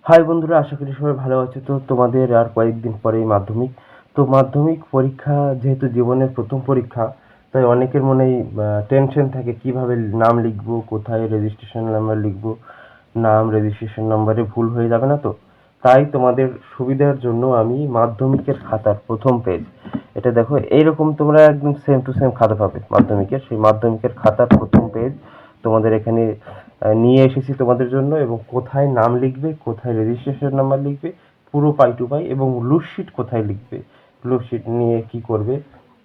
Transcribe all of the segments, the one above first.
High বন্ধুরা, আশা করি সবাই ভালো আছো। তো তোমাদের আর কয়েকদিন পরেই মাধ্যমিক। তো মাধ্যমিক পরীক্ষা যেহেতু জীবনের প্রথম পরীক্ষা, তাই অনেকের মনেই টেনশন থাকে কিভাবে নাম লিখবো, কোথায় রেজিস্ট্রেশন নাম্বার লিখবো, নাম রেজিস্ট্রেশন নাম্বারে ভুল হয়ে যাবে না তো। তাই তোমাদের সুবিধার জন্য আমি মাধ্যমিকের খাতার প্রথম পেজ, এটা দেখো এইরকম তোমরা একদম সেম টু সেম খাতা পাবে মাধ্যমিকের। সেই মাধ্যমিকের খাতার প্রথম পেজ তোমাদের এখানে নিয়ে এসেছি তোমাদের জন্য, এবং কোথায় নাম লিখবে, কোথায় রেজিস্ট্রেশন নাম্বার লিখবে, পুরো পাই টু পাই, এবং লুজশিট কোথায় লিখবে, লুজশিট নিয়ে কি করবে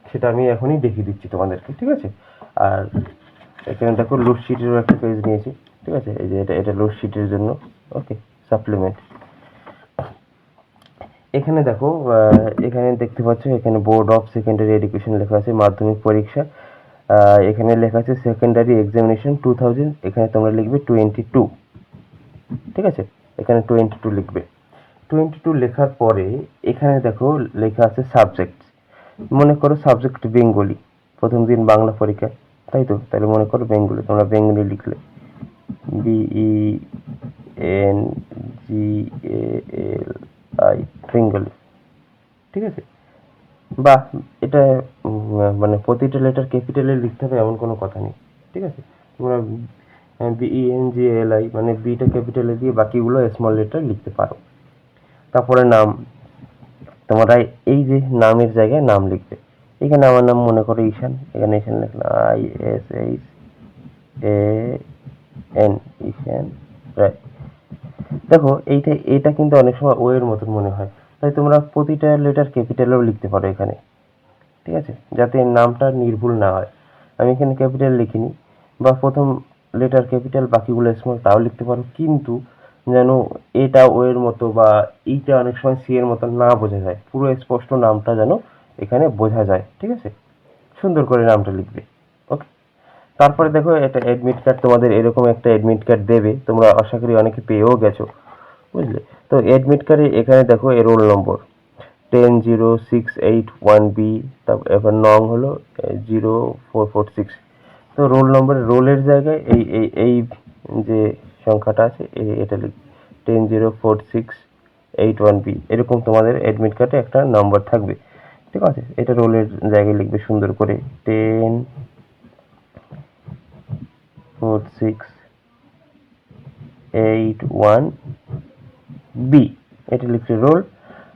সেটা আমি এখনই দেখিয়ে দিচ্ছি তোমাদেরকে, ঠিক আছে। আর এখানে দেখো লুজশিটেরও একটা পেজ নিয়েছি, ঠিক আছে। এই যে এটা লুজশিটের জন্য, ওকে, সাপ্লিমেন্ট। এখানে দেখো, এখানে দেখতে পাচ্ছ, এখানে বোর্ড অফ সেকেন্ডারি এডুকেশন লেখা আছে, মাধ্যমিক পরীক্ষা। এখানে লেখা আছে সেকেন্ডারি এক্সামিনেশন 2000, এখানে তোমরা লিখবে 22, ঠিক আছে। এখানে 22 লিখবে। 22 লেখার পরে এখানে দেখো লেখা আছে সাবজেক্ট। মনে করো সাবজেক্ট বেঙ্গলি, প্রথম দিন বাংলা পরীক্ষা, তাই তো, তাহলে মনে করো বেঙ্গলি, তোমরা বেঙ্গলি লিখলে BENGALI, বেঙ্গলি, ঠিক আছে। বা এটা মানে প্রতিটা লেটার ক্যাপিটালে লিখতে হবে এমন কোনো কথা নেই, ঠিক আছে। তোমরা BENGALI মানে বিটা ক্যাপিটালে দিয়ে বাকিগুলো স্মল লেটার লিখতে পারো। তারপরে নাম, তোমরা এই যে নামের জায়গায় নাম লিখবে। এখানে আমার নাম মনে করো ঈশান, এখানে ঈশান লিখলাম, ISHAN, ঈশান রায়। দেখো এটা কিন্তু অনেক সময় ও এর মতন মনে হয়, তাই তোমরা প্রতিটা লেটার ক্যাপিটালেও লিখতে পারো এখানে, ঠিক আছে, যাতে নামটা নির্ভুল না হয়। আমি এখানে ক্যাপিটাল লিখিনি, বা প্রথম লেটার ক্যাপিটাল বাকিগুলো স্মল, তাও লিখতে পারো, কিন্তু যেন এটা ও এর মতো বা এইটা অনেক সময় সি এর মতো না বোঝা যায়, পুরো স্পষ্ট নামটা যেন এখানে বোঝা যায়, ঠিক আছে। সুন্দর করে নামটা লিখবে, ওকে। তারপরে দেখো এটা অ্যাডমিট কার্ড, তোমাদের এরকম একটা অ্যাডমিট কার্ড দেবে, তোমরা আশা করি অনেকে পেয়েও গেছো, বুঝলে। তো অ্যাডমিট কার্ডে এখানে দেখো এর রোল নম্বর 10681B, তারপর এবার নং হলো 0446। তো রোল নম্বরের রোলের জায়গায় এই যে সংখ্যাটা আছে এটা লিখ, 10468 1B, এরকম তোমাদের অ্যাডমিট কার্ডে একটা নাম্বার থাকবে, ঠিক আছে। এটা রোলের জায়গায় লিখবে সুন্দর করে 10468 1B, এটা লিখবে রোল।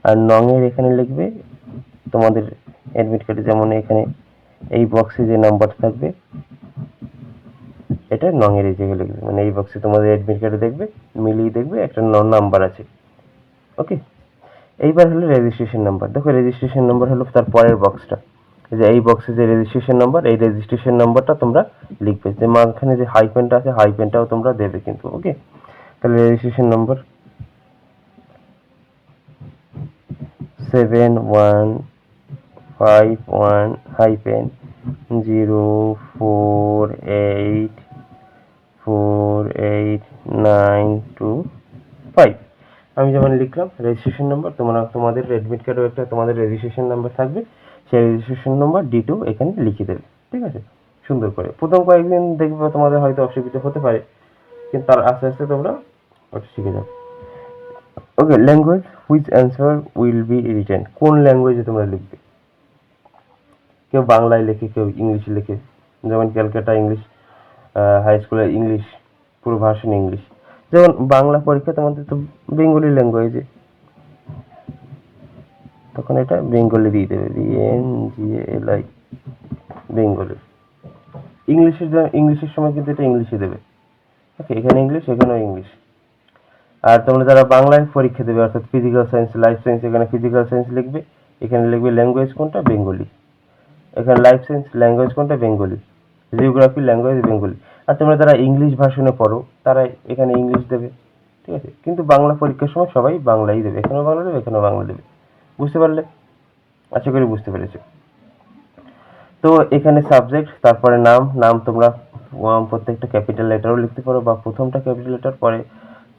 আর নং এর এখানে লিখবে তোমাদের অ্যাডমিট কার্ডে, যেমন এখানে এই বক্সে যে নাম্বার থাকবে এটা নং এর জায়গায় লিখবে, মানে এই বক্সে তোমাদের অ্যাডমিট কার্ডে দেখবে, মিলিয়ে দেখবে একটা নাম্বার আছে, ওকে। এইবার হলো রেজিস্ট্রেশন নাম্বার। দেখো রেজিস্ট্রেশন নাম্বার হলো তার পরের বক্সটা, যে এই বক্সে যে রেজিস্ট্রেশন নাম্বার, এই রেজিস্ট্রেশন নাম্বারটা তোমরা লিখবে, যে মাঝখানে যে হাইফেনটা আছে হাইফেনটাও তোমরা দেবে কিন্তু, ওকে। তাহলে রেজিস্ট্রেশন নাম্বার 7151-0484892 আমি যেমন লিখলাম রেজিস্ট্রেশন নাম্বার, তোমাদের অ্যাডমিট কার্ডেও একটা তোমাদের রেজিস্ট্রেশন নাম্বার থাকবে, সেই রেজিস্ট্রেশন নাম্বার D2 এখানে লিখে দেবে, ঠিক আছে, সুন্দর করে। প্রথম কয়েকদিন দেখবে তোমাদের হয়তো অসুবিধা হতে পারে, কিন্তু তার আস্তে আস্তে তোমরা ওটা শিখে যাবে, okay. Language which answer will be written, কোন ল্যাঙ্গুয়েজে তোমরা লিখবে। কেউ বাংলায় লেখে, কেউ ইংলিশে লেখে, যেমন ক্যালকাটা ইংলিশ হাই স্কুলের ইংলিশ, পুরো ভার্সন ইংলিশ। যেমন বাংলা পরীক্ষা তোমাদের তো বেঙ্গলি ল্যাঙ্গুয়েজে, তখন এটা বেঙ্গলি দিয়ে দেবে, BNGALI, বেঙ্গলি। ইংলিশের সময় কিন্তু এটা ইংলিশে দেবে, ওকে। এখানে ইংলিশ, এখানেও ইংলিশ। আর তোমরা যারা বাংলায় পরীক্ষা দেবে, অর্থাৎ ফিজিক্যাল সায়েন্স, লাইফ সায়েন্স, এখানে ফিজিক্যাল সায়েন্স লিখবে, এখানে লিখবে ল্যাঙ্গুয়েজ কোনটা, বেঙ্গলি। এখানে লাইফ সায়েন্স ল্যাঙ্গুয়েজ কোনটা, বেঙ্গলি। Geography language Bengali. আর তোমরা যারা ইংলিশ ভার্সনে পড়ো তারা এখানে ইংলিশ দেবে, ঠিক আছে। কিন্তু বাংলা পরীক্ষার সময় সবাই বাংলাই দেবে, এখানেও বাংলা দেবে, এখানেও বাংলা দেবে। বুঝতে পারলে? আশা করি বুঝতে পেরেছো। তো এখানে সাবজেক্ট, তারপরে নাম, তোমরা প্রত্যেকটা ক্যাপিটাল লেটারও লিখতে পারো, বা প্রথমটা ক্যাপিটাল লেটার পরে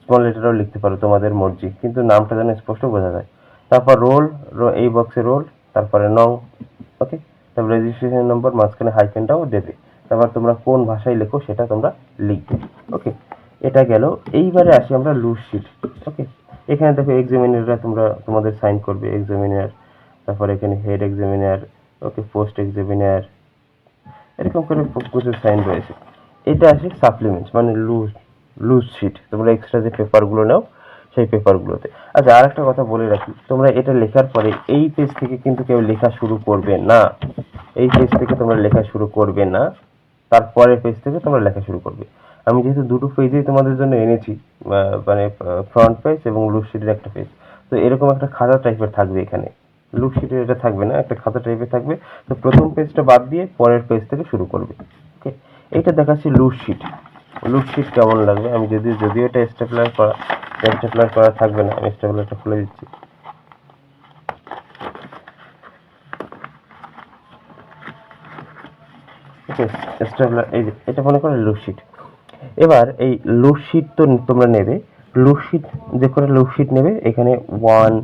স্মল লেটারও লিখতে পারো, তোমাদের মর্জি, কিন্তু নামটা যেন স্পষ্ট বোঝা যায়। তারপর রোল, এই বক্সে রোল, তারপরে নং, ওকে। তারপর রেজিস্ট্রেশন নম্বর, মাঝখানে হাইফেনটাও দেবে। তারপর তোমরা কোন ভাষায় লেখো সেটা তোমরা লিখবে, ওকে। এটা গেল। এইবারে আসি আমরা লুজ শিট, ওকে। এখানে দেখো এক্সামিনাররা তোমাদের সাইন করবে, এক্সামিনার, তারপর এখানে হেড এক্সামিনার, ওকে, পোস্ট এক্সামিনার, এরকম করে কিছু সাইন রয়েছে। এটা আসে সাপ্লিমেন্টস, মানে লুজ শিট, তোমরা এক্সট্রা যে পেপারগুলো নাও সেই পেপারগুলোতে। আচ্ছা, আর একটা কথা বলে রাখি, তোমরা এটা লেখার পরে এই পেজ থেকে কিন্তু কেউ লেখা শুরু করবে না। এই পেজ থেকে তোমরা লেখা শুরু করবে না, তারপরের পেজ থেকে তোমরা লেখা শুরু করবে। আমি যেহেতু দুটো পেজেই তোমাদের জন্য এনেছি, মানে ফ্রন্ট পেজ এবং লুজ শিটের একটা পেজ, তো এরকম একটা খাতা টাইপের থাকবে এখানে। লুজ শিটের এটা থাকবে না, একটা খাতা টাইপের থাকবে। তো প্রথম পেজটা বাদ দিয়ে পরের পেজ থেকে শুরু করবে। ওকে, এইটা দেখাচ্ছি লুজ শিট। লুজ শিট কেমন লাগবে, আমি যদিও এটা স্টেপলার করা থাকবে না, আমি স্টেপলারটা খুলে দিচ্ছি। ওকে, স্টেপলার, এই যে এটা মনে করো লুজ শিট। এবার এই লুজ শিট তো তোমরা নেবে, লুজ শিট যে করে লুজ শিট নেবে, এখানে 1,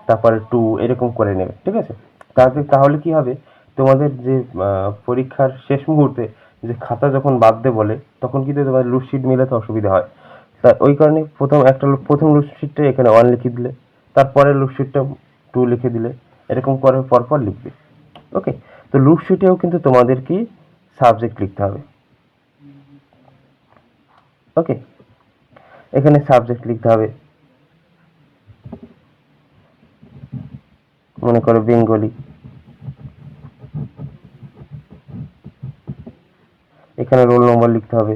তারপরে 2 এরকম করে নেবে, ঠিক আছে? তাহলে কি হবে, তোমাদের যে পরীক্ষার শেষ মুহূর্তে যে খাতা যখন বাঁধতে বলে, তখন কিন্তু তোমার লুজ শিট মিলাতে অসুবিধা হয়। তা ওই কারণে প্রথম লুজ শিটটা এখানে 1 লিখে দিলে, তারপরে লুজ শিটটা 2 লিখে দিলে, এরকম করে পরপর লিখবে। ওকে, তো লুজ শিটেও কিন্তু তোমাদের কি সাবজেক্ট লিখতে হবে। ওকে, এখানে সাবজেক্ট লিখতে হবে, মনে করো বেঙ্গলি, এখানে রোল নম্বর লিখতে হবে,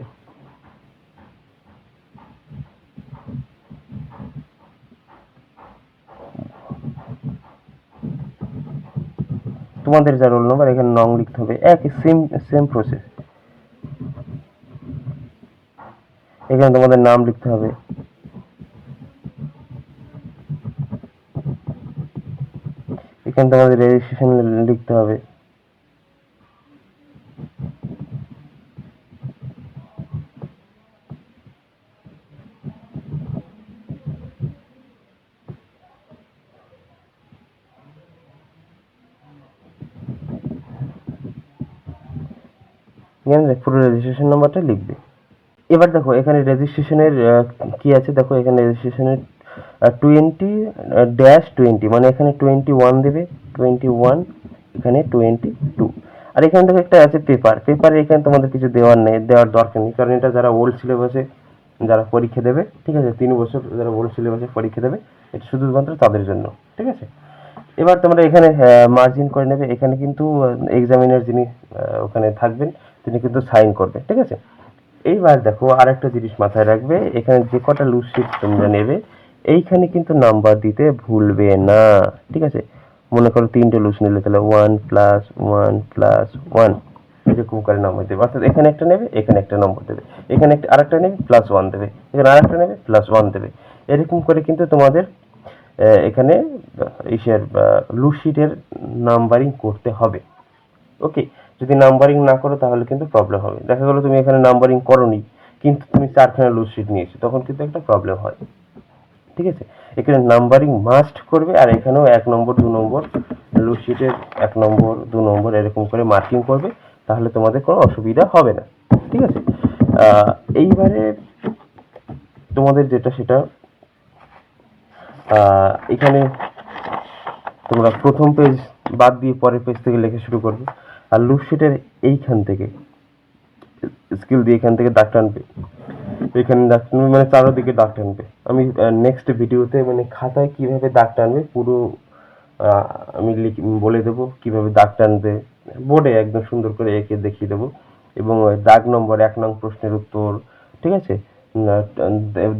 তোমাদের যা রোল নম্বর এখানে নং লিখতে হবে, একই সেম প্রসেস। এখানে তোমাদের নাম লিখতে হবে, এখানে তোমাদের রেজিস্ট্রেশন লিখতে হবে, এখানে পুরো রেজিস্ট্রেশন নাম্বারটা লিখবে। এবার দেখো এখানে রেজিস্ট্রেশনের কি আছে, দেখো এখানে রেজিস্ট্রেশনের 20-20, মানে এখানে 21 দেবে, 21, এখানে 22। আর এখানে দেখো একটা আছে পেপারে এখানে তোমাদের কিছু দেওয়ার দরকার নেই, কারণ এটা যারা ওল্ড সিলেবাসে যারা পরীক্ষা দেবে, ঠিক আছে, 3 বছর যারা ওল্ড সিলেবাসে পরীক্ষা দেবে, এটা শুধুমাত্র তাদের জন্য, ঠিক আছে। এবার তোমরা এখানে মার্জিন করে নেবে, এখানে কিন্তু এক্সামিনার যিনি ওখানে থাকবেন তিনি কিন্তু সাইন করবে, ঠিক আছে। এইবার দেখো আরেকটা জিনিস মাথায় রাখবে, এখানে যে কটা লুজ শিট তোমরা নেবে এইখানে কিন্তু নাম্বার দিতে ভুলবে না, ঠিক আছে। মনে করো 3টে লুজ নিলে, তাহলে 1+1+1 এরকম করে নাম্বার দেবে, অর্থাৎ এখানে একটা নেবে, এখানে একটা নম্বর দেবে, এখানে আরেকটা নেবে, +1 দেবে, এখানে আরেকটা নেবে, +1 দেবে। এরকম করে কিন্তু তোমাদের এখানে লুজ শিটের নাম্বারিং করতে হবে। ওকে, যদি নাম্বারিং না করো তাহলে কিন্তু প্রবলেম হবে। দেখা গেলো তুমি এখানে নাম্বারিং করোনি, কিন্তু তুমি 4খানা লুজ শিট নিয়েছো, তখন কিন্তু একটা প্রবলেম হয়, ঠিক আছে। এখানে নাম্বারিং মাস্ট করবে, আর এখানেও 1 নম্বর 2 নম্বর লুজ শিটের 1 নম্বর 2 নম্বর এরকম করে মার্কিং করবে, তাহলে তোমাদের কোনো অসুবিধা হবে না, ঠিক আছে। এইবারে তোমাদের যেটা সেটা এখানে তোমরা প্রথম পেজ বাদ দিয়ে পরের পেজ থেকে লেখা শুরু করবে। আর লুজ শিটের এইখান থেকে স্কেল দিয়ে এখান থেকে দাগ টানবে, এখানে দাগ টানবে, মানে চারোদিকে দাগ টানবে। আমি নেক্সট ভিডিওতে মানে খাতায় কিভাবে দাগ টানবে পুরো আমি বলে দেবো, কিভাবে দাগ টানবে বোর্ডে একদম সুন্দর করে এঁকে দেখিয়ে দেবো, এবং দাগ নম্বর 1 নং প্রশ্নের উত্তর, ঠিক আছে,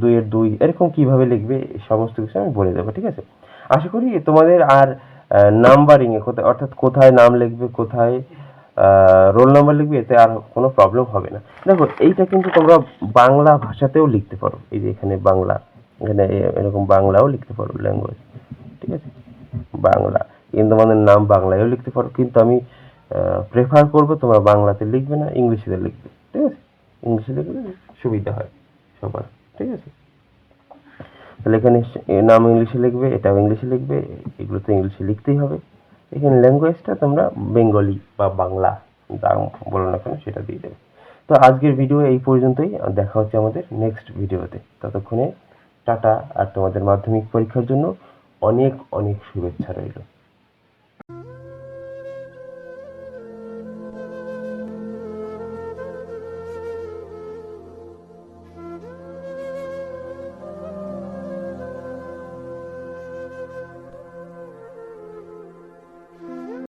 2-এর 2 এরকম কিভাবে লিখবে সমস্ত কিছু আমি বলে দেবো, ঠিক আছে। আশা করি তোমাদের আর নাম্বারিং এ অর্থাৎ কোথায় নাম লিখবে, কোথায় রোল নাম্বার লিখবে, এতে আর কোনো প্রবলেম হবে না। দেখো এইটা কিন্তু তোমরা বাংলা ভাষাতেও লিখতে পারো, এই যে এখানে বাংলা, এখানে এরকম বাংলাও লিখতে পারো, ল্যাঙ্গুয়েজ, ঠিক আছে, বাংলা, কিন্তু তোমাদের নাম বাংলায়ও লিখতে পারো, কিন্তু আমি প্রেফার করবো তোমরা বাংলাতে লিখবে না, ইংলিশে লিখবে, ঠিক আছে। ইংলিশে লিখলে সুবিধা হয় সবার, ঠিক আছে। তাহলে এখানে নাম ইংলিশে লিখবে, এটাও ইংলিশে লিখবে, এগুলো তো ইংলিশে লিখতেই হবে। এখানে ল্যাঙ্গুয়েজটা তোমরা বেঙ্গলি বা বাংলা যা বলো না কেন সেটা দিয়ে দেবে। তো আজকের ভিডিও এই পর্যন্তই, দেখা হচ্ছে আমাদের নেক্সট ভিডিওতে, ততক্ষণে টাটা। আর তোমাদের মাধ্যমিক পরীক্ষার জন্য অনেক অনেক শুভেচ্ছা রইল।